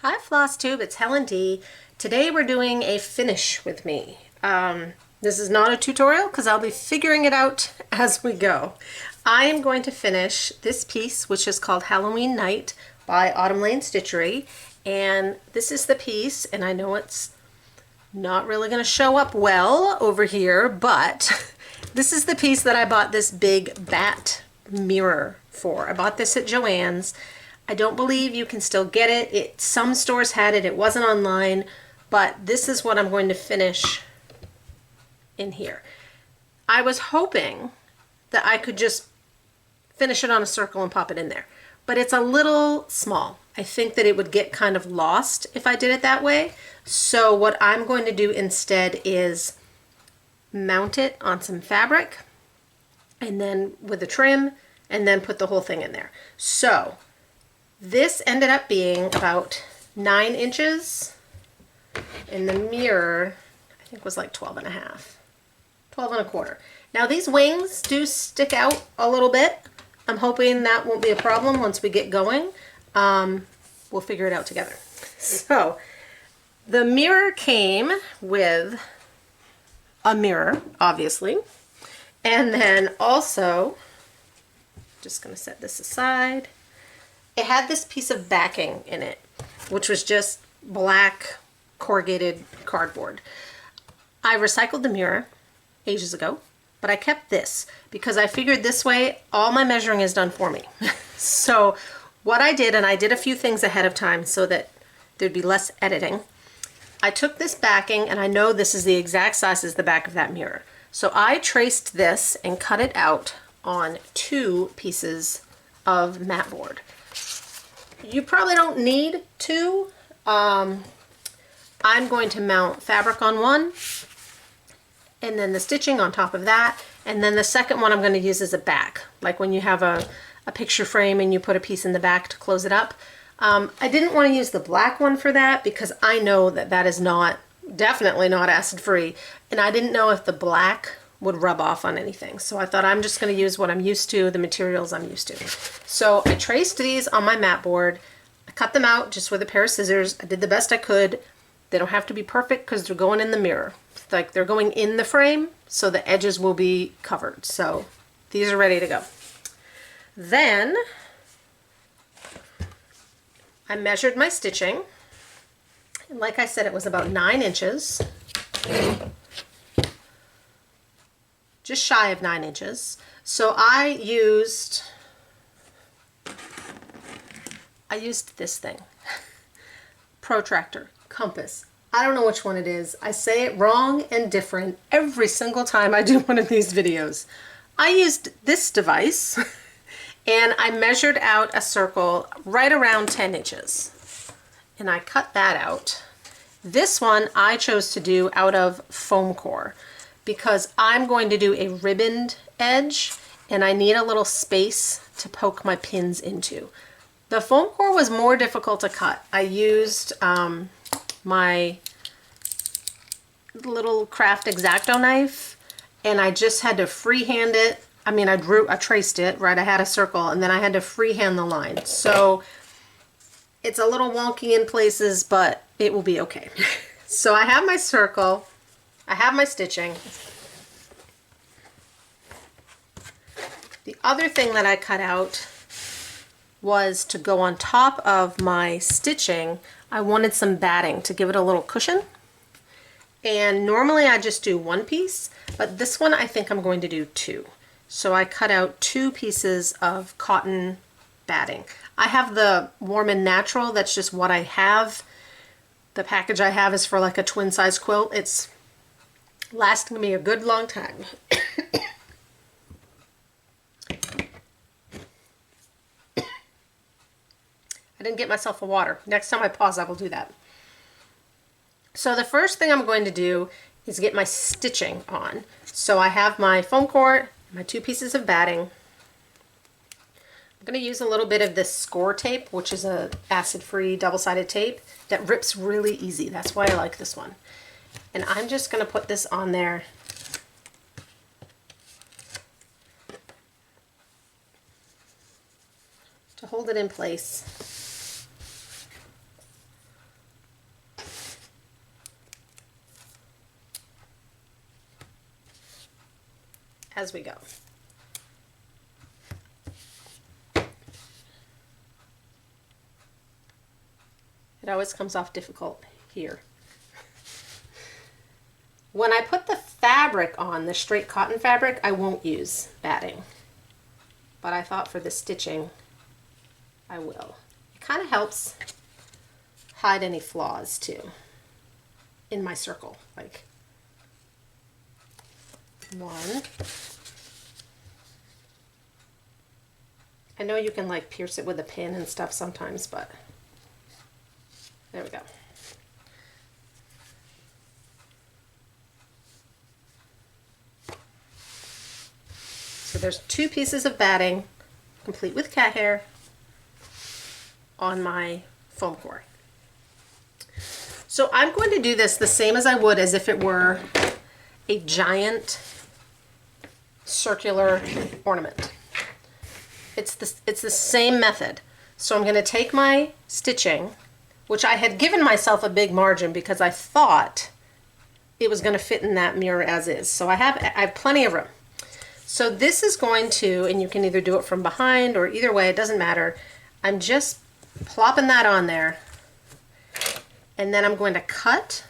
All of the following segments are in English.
Hi Flosstube, it's Helen D. Today we're doing a finish with me. This is not a tutorial because I'll be figuring it out as we go. I am going to finish this piece, which is called Halloween Night by Autumn Lane Stitchery. And this is the piece, and I know it's not really going to show up well over here, but this is the piece that I bought this big bat mirror for. I bought this at JoAnn's. I don't believe you can still get it. Some stores had it. It wasn't online, but this is what I'm going to finish in here. I was hoping that I could just finish it on a circle and pop it in there, but it's a little small. I think that it would get kind of lost if I did it that way. So what I'm going to do instead is mount it on some fabric and then with a trim and then put the whole thing in there. So this ended up being about 9 inches, and the mirror I think was like 12 and a half, 12 and a quarter. Now these wings do stick out a little bit. I'm hoping that won't be a problem once we get going. We'll figure it out together. So the mirror came with a mirror, obviously, and then also, just gonna set this aside, it had this piece of backing in it, which was just black corrugated cardboard. I recycled the mirror ages ago, but I kept this because I figured this way all my measuring is done for me. So what I did, and I did a few things ahead of time so that there'd be less editing, I took this backing, and I know this is the exact size as the back of that mirror. So I traced this and cut it out on 2 pieces of mat board. You probably don't need 2. I'm going to mount fabric on one, and then the stitching on top of that, and then the second one I'm going to use as a back, like when you have a picture frame and you put a piece in the back to close it up. I didn't want to use the black one for that because I know that that is definitely not acid free, and I didn't know if the black would rub off on anything. So I thought I'm just going to use what I'm used to, the materials I'm used to. So I traced these on my mat board. I cut them out just with a pair of scissors. I did the best I could. They don't have to be perfect because they're going in the mirror. Like they're going in the frame, so the edges will be covered. So these are ready to go. Then I measured my stitching. And like I said, it was about 9 inches. Just shy of 9 inches. So I used this thing. Protractor, compass. I don't know which one it is. I say it wrong and different every single time I do one of these videos. I used this device and I measured out a circle right around 10 inches. And I cut that out. This one I chose to do out of foam core, because I'm going to do a ribboned edge and I need a little space to poke my pins into. The foam core was more difficult to cut. I used my little craft X-Acto knife, and I just had to freehand it. I mean, I traced it, right? I had a circle, and then I had to freehand the line. So it's a little wonky in places, but it will be okay. So I have my circle. I have my stitching. The other thing that I cut out was to go on top of my stitching. I wanted some batting to give it a little cushion. And normally I just do 1 piece, but this one I think I'm going to do 2. So I cut out 2 pieces of cotton batting. I have the Warm and Natural. That's just what I have. The package I have is for like a twin size quilt. It's lasting me a good long time. I didn't get myself a water. Next time I pause, I will do that. So the first thing I'm going to do is get my stitching on. So I have my foam core, my 2 pieces of batting. I'm going to use a little bit of this score tape, which is a acid-free double-sided tape that rips really easy. That's why I like this one. And I'm just going to put this on there to hold it in place. as we go. It always comes off difficult here. When I put the fabric on, the straight cotton fabric, I won't use batting. But I thought for the stitching, I will. It kind of helps hide any flaws too in my circle. Like one. I know you can like pierce it with a pin and stuff sometimes, but there we go. So there's 2 pieces of batting, complete with cat hair, on my foam core. So I'm going to do this the same as I would as if it were a giant circular ornament. It's the same method. So I'm going to take my stitching, which I had given myself a big margin because I thought it was going to fit in that mirror as is. So I have plenty of room. So this is going to, and you can either do it from behind or either way, it doesn't matter. I'm just plopping that on there. And then I'm going to cut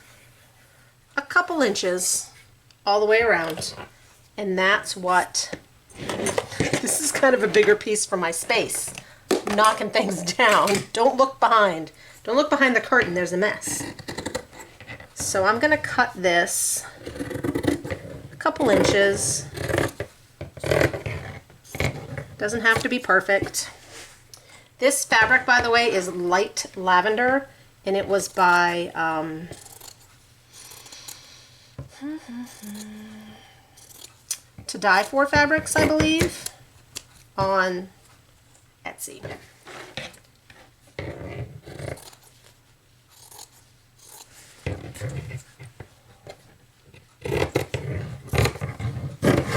a couple inches all the way around. And that's what, this is kind of a bigger piece for my space. Knocking things down. Don't look behind. Don't look behind the curtain, there's a mess. So I'm gonna cut this a couple inches. Doesn't have to be perfect. This fabric, by the way, is light lavender, and it was by To Die For Fabrics, I believe, on Etsy.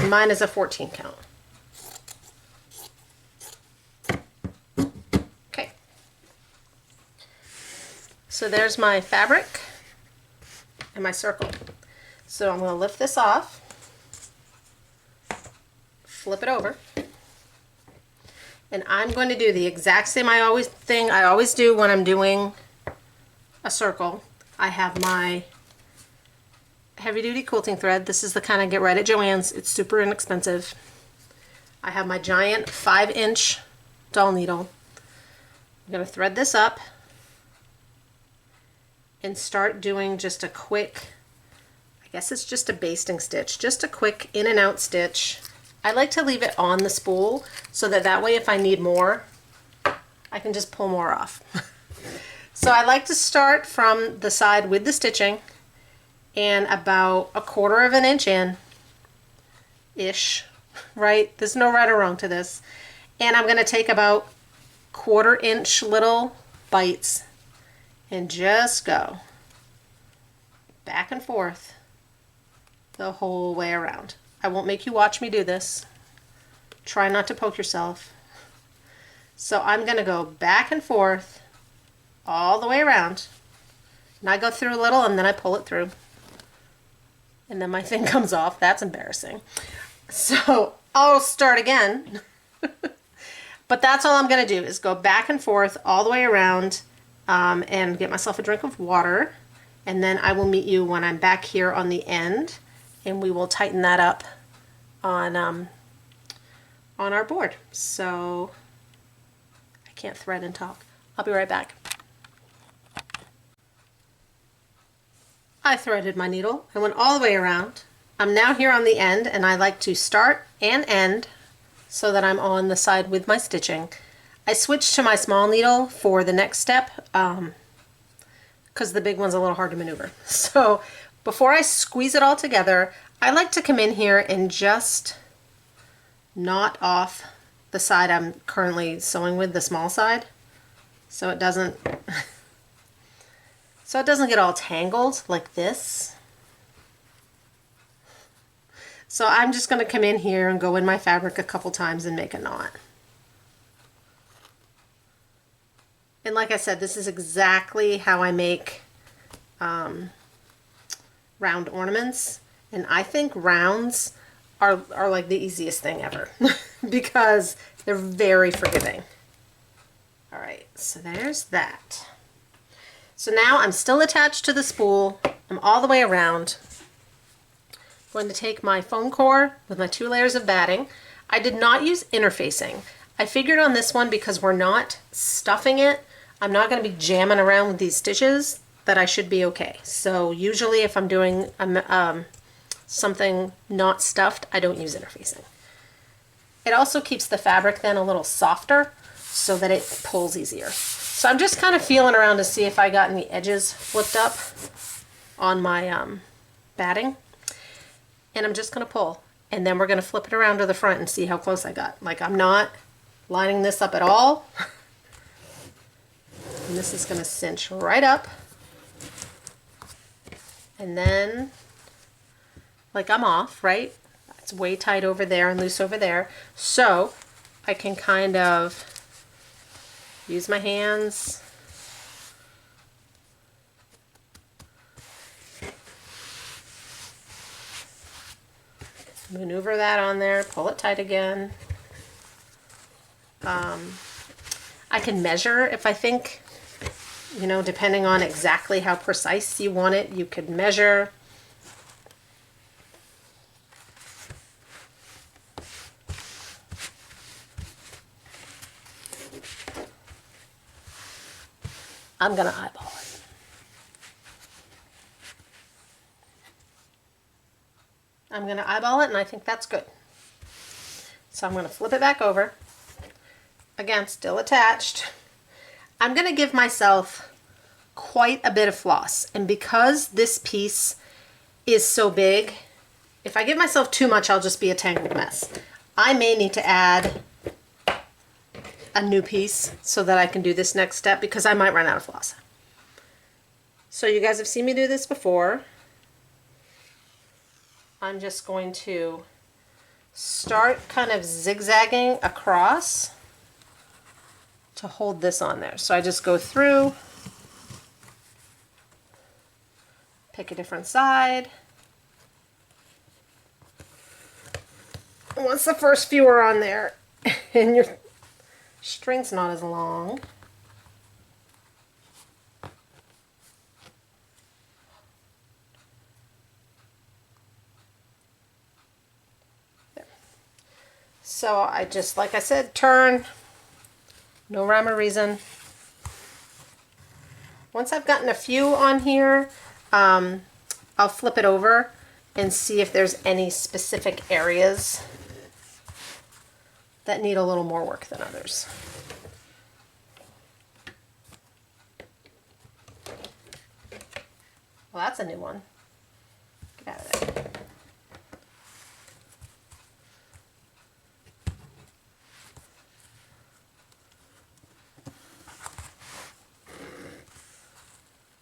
Mine is a 14 count. Okay. So there's my fabric and my circle. So I'm going to lift this off, flip it over, and I'm going to do the exact same thing I always do when I'm doing a circle. I have my heavy duty quilting thread. This is the kind I get right at JoAnn's. It's super inexpensive. I have my giant 5-inch doll needle. I'm going to thread this up and start doing just a quick, I guess it's just a basting stitch, just a quick in and out stitch. I like to leave it on the spool so that way if I need more, I can just pull more off. So I like to start from the side with the stitching and about 1/4 of an inch in, ish, right? There's no right or wrong to this. And I'm going to take about 1/4 inch little bites and just go back and forth the whole way around. I won't make you watch me do this. Try not to poke yourself. So I'm going to go back and forth all the way around. And I go through a little and then I pull it through. And then my thing comes off. That's embarrassing. So I'll start again. But that's all I'm going to do is go back and forth all the way around and get myself a drink of water. And then I will meet you when I'm back here on the end. And we will tighten that up on our board. So I can't thread and talk. I'll be right back. I threaded my needle. I went all the way around. I'm now here on the end, and I like to start and end so that I'm on the side with my stitching. I switched to my small needle for the next step because the big one's a little hard to maneuver. So before I squeeze it all together, I like to come in here and just knot off the side I'm currently sewing with, the small side, so it doesn't get all tangled like this. So I'm just going to come in here and go in my fabric a couple times and make a knot. And like I said, this is exactly how I make round ornaments. And I think rounds are like the easiest thing ever because they're very forgiving. All right, so there's that. So now I'm still attached to the spool. I'm all the way around. I'm going to take my foam core with my 2 layers of batting. I did not use interfacing. I figured on this one because we're not stuffing it, I'm not going to be jamming around with these stitches, that I should be okay. So usually if I'm doing something not stuffed, I don't use interfacing. It also keeps the fabric then a little softer so that it pulls easier. So I'm just kind of feeling around to see if I got any edges flipped up on my batting. And I'm just going to pull. And then we're going to flip it around to the front and see how close I got. Like, I'm not lining this up at all. And this is going to cinch right up. And then, like, I'm off, right? It's way tight over there and loose over there. So I can kind of use my hands. Maneuver that on there, pull it tight again. I can measure if I think, you know, depending on exactly how precise you want it, you could measure. I'm gonna eyeball it. I'm gonna eyeball it, and I think that's good. So I'm gonna flip it back over. Again, still attached. I'm gonna give myself quite a bit of floss, and because this piece is so big, if I give myself too much, I'll just be a tangled mess. I may need to add a new piece so that I can do this next step, because I might run out of floss. So you guys have seen me do this before. I'm just going to start kind of zigzagging across to hold this on there. So I just go through, pick a different side. Once the first few are on there and your string's not as long, there. So I just, like I said, turn, no rhyme or reason. Once I've gotten a few on here, I'll flip it over and see if there's any specific areas that need a little more work than others. Well, that's a new one. Get out of there.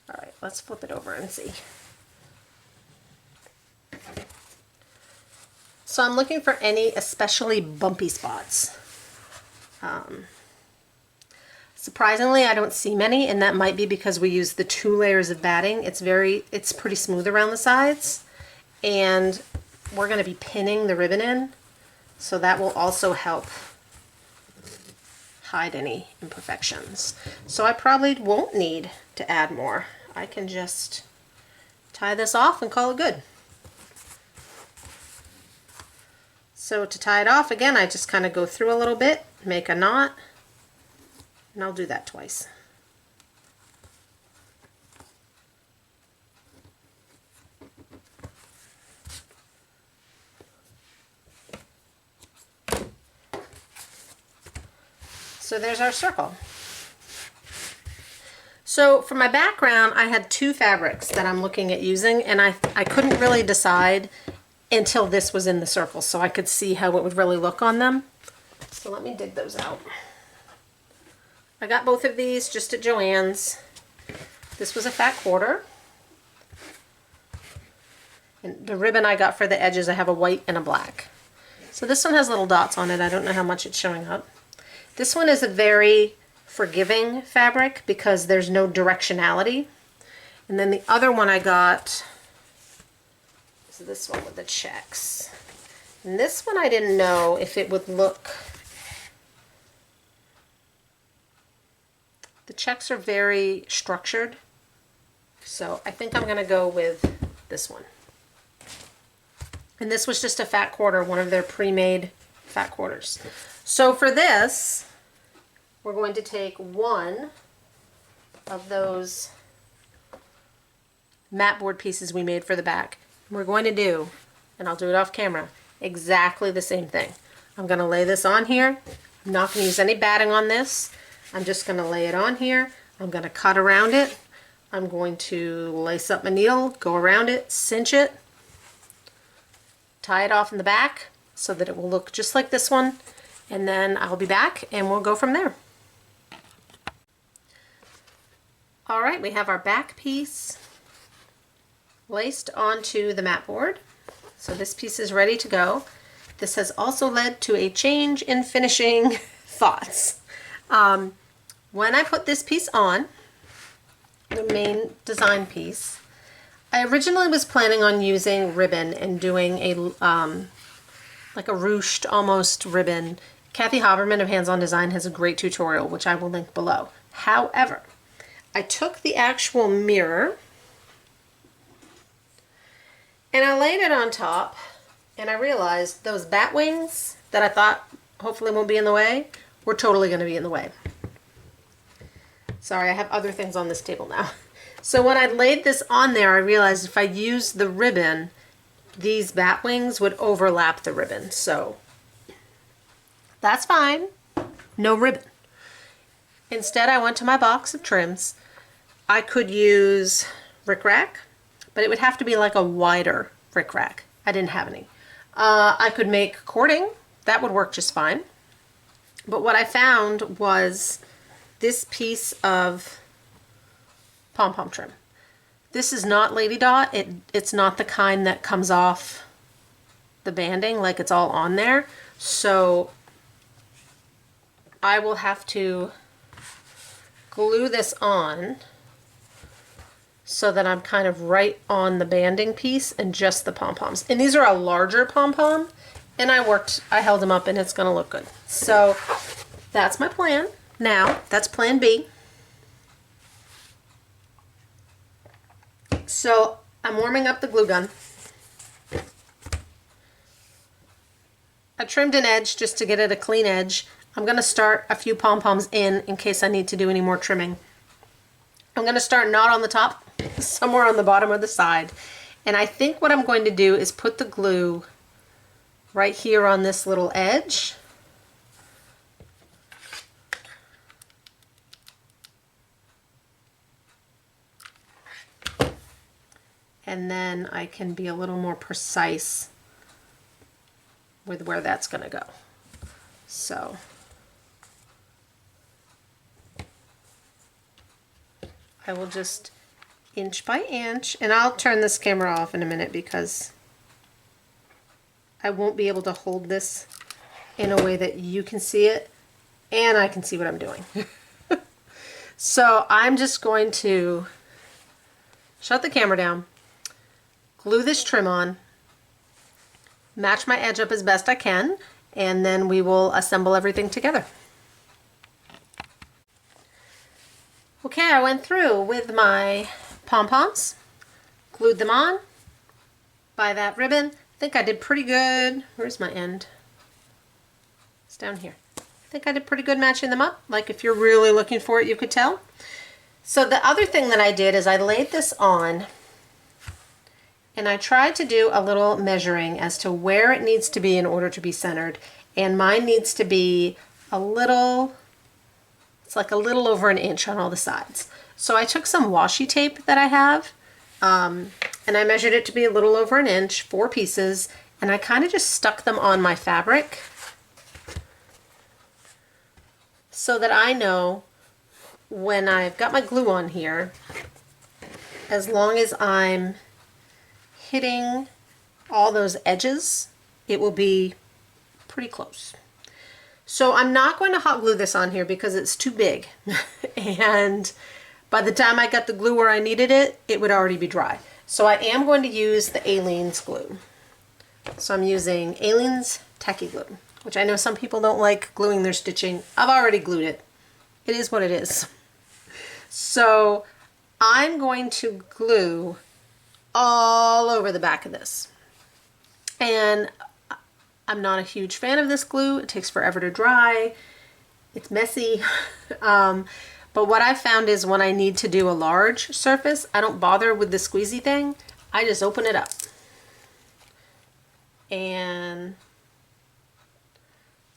All right, let's flip it over and see. So I'm looking for any especially bumpy spots. Surprisingly, I don't see many, and that might be because we use the 2 layers of batting. It's pretty smooth around the sides, and we're going to be pinning the ribbon in, so that will also help hide any imperfections. So I probably won't need to add more. I can just tie this off and call it good. So to tie it off, again, I just kind of go through a little bit, make a knot, and I'll do that twice. So there's our circle. So for my background, I had 2 fabrics that I'm looking at using, and I couldn't really decide until this was in the circle, so I could see how it would really look on them. So let me dig those out. I got both of these just at JoAnn's. This was a fat quarter. And the ribbon I got for the edges, I have a white and a black. So this one has little dots on it. I don't know how much it's showing up. This one is a very forgiving fabric because there's no directionality. And then the other one I got, this one with the checks. And this one I didn't know if it would look, the checks are very structured, so I think I'm going to go with this one. And this was just a fat quarter, one of their pre-made fat quarters. So for this, we're going to take one of those mat board pieces we made for the back. We're going to do, and I'll do it off camera, exactly the same thing. I'm going to lay this on here. I'm not going to use any batting on this. I'm just going to lay it on here. I'm going to cut around it. I'm going to lace up my needle, go around it, cinch it, tie it off in the back so that it will look just like this one, and then I'll be back and we'll go from there. All right, we have our back piece laced onto the mat board. So this piece is ready to go. This has also led to a change in finishing thoughts. When I put this piece on, the main design piece, I originally was planning on using ribbon and doing a like a ruched almost ribbon. Kathy Haberman of Hands On Design has a great tutorial, which I will link below. However, I took the actual mirror and I laid it on top, and I realized those bat wings that I thought hopefully won't be in the way were totally going to be in the way. Sorry, I have other things on this table now. So when I laid this on there, I realized if I used the ribbon, these bat wings would overlap the ribbon. So that's fine, no ribbon. Instead, I went to my box of trims. I could use rickrack, but it would have to be like a wider rickrack. I didn't have any. I could make cording. That would work just fine. But what I found was this piece of pom-pom trim. This is not Lady Dot. It's not the kind that comes off the banding, like it's all on there. So I will have to glue this on so that I'm kind of right on the banding piece and just the pom-poms. And these are a larger pom-pom, and I held them up and it's gonna look good. So that's my plan. Now, that's plan B. So I'm warming up the glue gun. I trimmed an edge just to get it a clean edge. I'm gonna start a few pom-poms in case I need to do any more trimming. I'm gonna start not on the top, somewhere on the bottom or the side. And I think what I'm going to do is put the glue right here on this little edge. And then I can be a little more precise with where that's gonna go. So I will just inch by inch, and I'll turn this camera off in a minute because I won't be able to hold this in a way that you can see it and I can see what I'm doing. So I'm just going to shut the camera down, glue this trim on, match my edge up as best I can, and then we will assemble everything together. Okay, I went through with my pom-poms, glued them on by that ribbon. I think I did pretty good. Where's my end? It's down here. I think I did pretty good matching them up. Like if you're really looking for it, you could tell. So the other thing that I did is I laid this on and I tried to do a little measuring as to where it needs to be in order to be centered. And mine needs to be a little, it's like a little over an inch on all the sides. So I took some washi tape that I have and I measured it to be a little over an inch, 4 pieces, and I kind of just stuck them on my fabric so that I know when I've got my glue on here, as long as I'm hitting all those edges, it will be pretty close. So I'm not going to hot glue this on here because it's too big. And by the time I got the glue where I needed it, it would already be dry. So I am going to use the Aileen's glue. So I'm using Aileen's Tacky glue, which I know some people don't like gluing their stitching. I've already glued it. It is what it is. So I'm going to glue all over the back of this. And I'm not a huge fan of this glue. It takes forever to dry. It's messy. But what I've found is when I need to do a large surface, I don't bother with the squeezy thing. I just open it up. And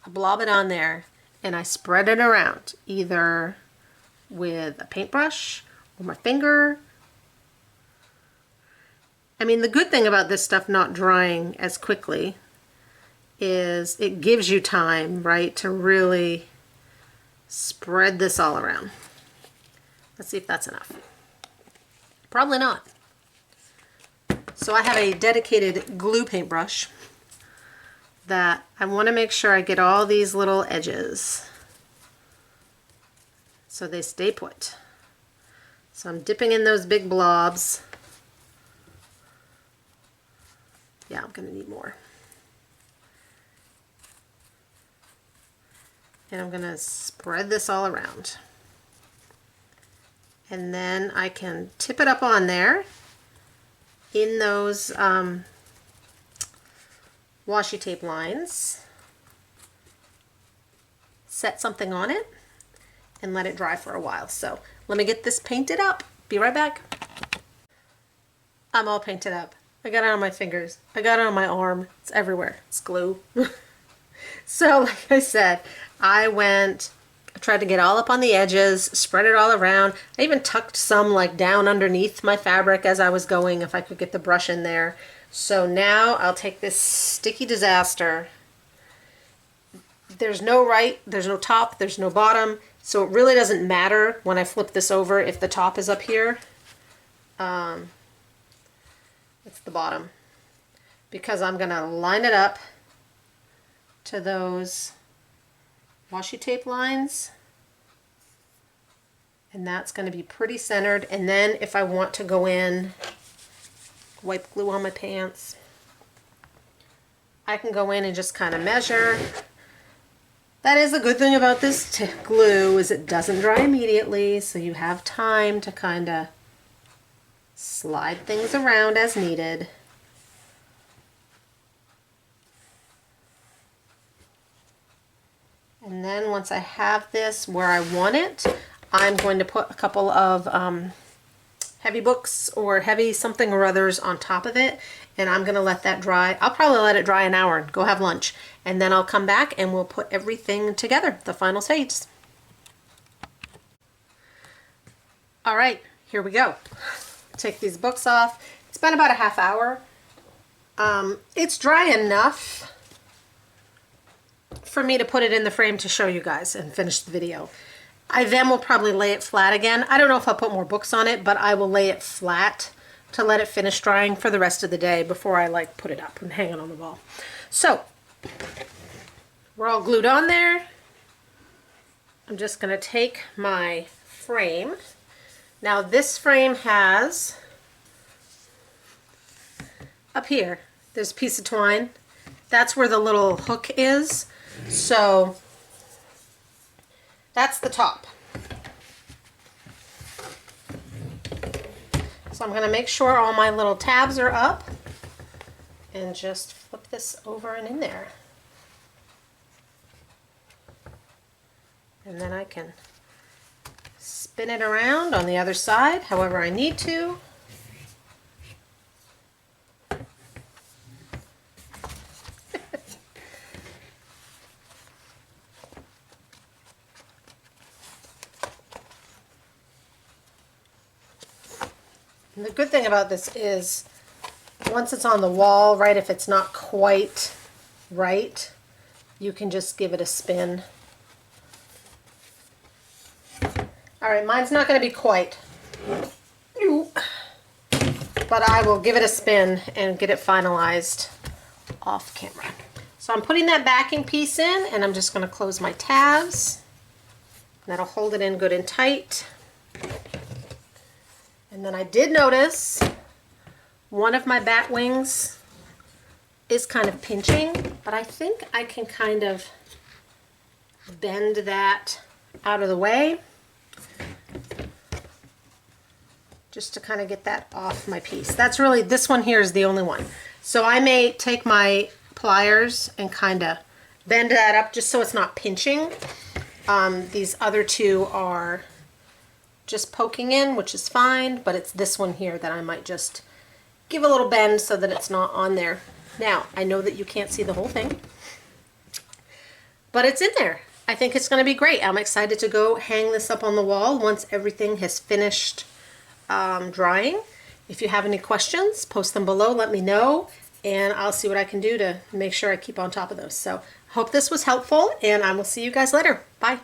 I blob it on there and I spread it around either with a paintbrush or my finger. I mean, the good thing about this stuff not drying as quickly is it gives you time, right, to really spread this all around. Let's see if that's enough. Probably not. So I have a dedicated glue paintbrush that I want to make sure I get all these little edges so they stay put. So I'm dipping in those big blobs. Yeah, I'm going to need more. And I'm going to spread this all around. And then I can tip it up on there in those washi tape lines. Set something on it and let it dry for a while. So let me get this painted up. Be right back. I'm all painted up. I got it on my fingers. I got it on my arm. It's everywhere. It's glue. So like I said, I tried to get all up on the edges, spread it all around. I even tucked some like down underneath my fabric as I was going, if I could get the brush in there. So now I'll take this sticky disaster. There's no right, there's no top, there's no bottom. So it really doesn't matter when I flip this over if the top is up here. It's the bottom. Because I'm gonna line it up to those washi tape lines, and that's going to be pretty centered. And then if I want to go in, wipe glue on my pants, I can go in and just kind of measure. That is a good thing about this glue, is it doesn't dry immediately, so you have time to kind of slide things around as needed. And then once I have this where I want it, I'm going to put a couple of heavy books or heavy something or others on top of it, and I'm going to let that dry. I'll probably let it dry an hour and go have lunch, and then I'll come back and we'll put everything together, the final stages. All right, here we go. Take these books off. It's been about a half hour. It's dry enough for me to put it in the frame to show you guys and finish the video. I then will probably lay it flat again. I don't know if I'll put more books on it, but I will lay it flat to let it finish drying for the rest of the day before I like put it up and hang it on the wall. So we're all glued on there. I'm just going to take my frame. Now this frame has, up here, there's a piece of twine. That's where the little hook is. So that's the top. So I'm going to make sure all my little tabs are up and just flip this over and in there. And then I can spin it around on the other side however I need to. And the good thing about this is once it's on the wall, right, if it's not quite right, you can just give it a spin. All right, mine's not going to be quite, but I will give it a spin and get it finalized off camera. So I'm putting that backing piece in, and I'm just going to close my tabs. That'll hold it in good and tight. And then I did notice one of my bat wings is kind of pinching, but I think I can kind of bend that out of the way just to kind of get that off my piece. That's really, this one here is the only one. So I may take my pliers and kind of bend that up just so it's not pinching. These other two are just poking in, which is fine, but it's this one here that I might just give a little bend so that it's not on there. Now, I know that you can't see the whole thing, but it's in there. I think it's going to be great. I'm excited to go hang this up on the wall once everything has finished drying. If you have any questions, post them below, let me know, and I'll see what I can do to make sure I keep on top of those. So, hope this was helpful, and I will see you guys later. Bye.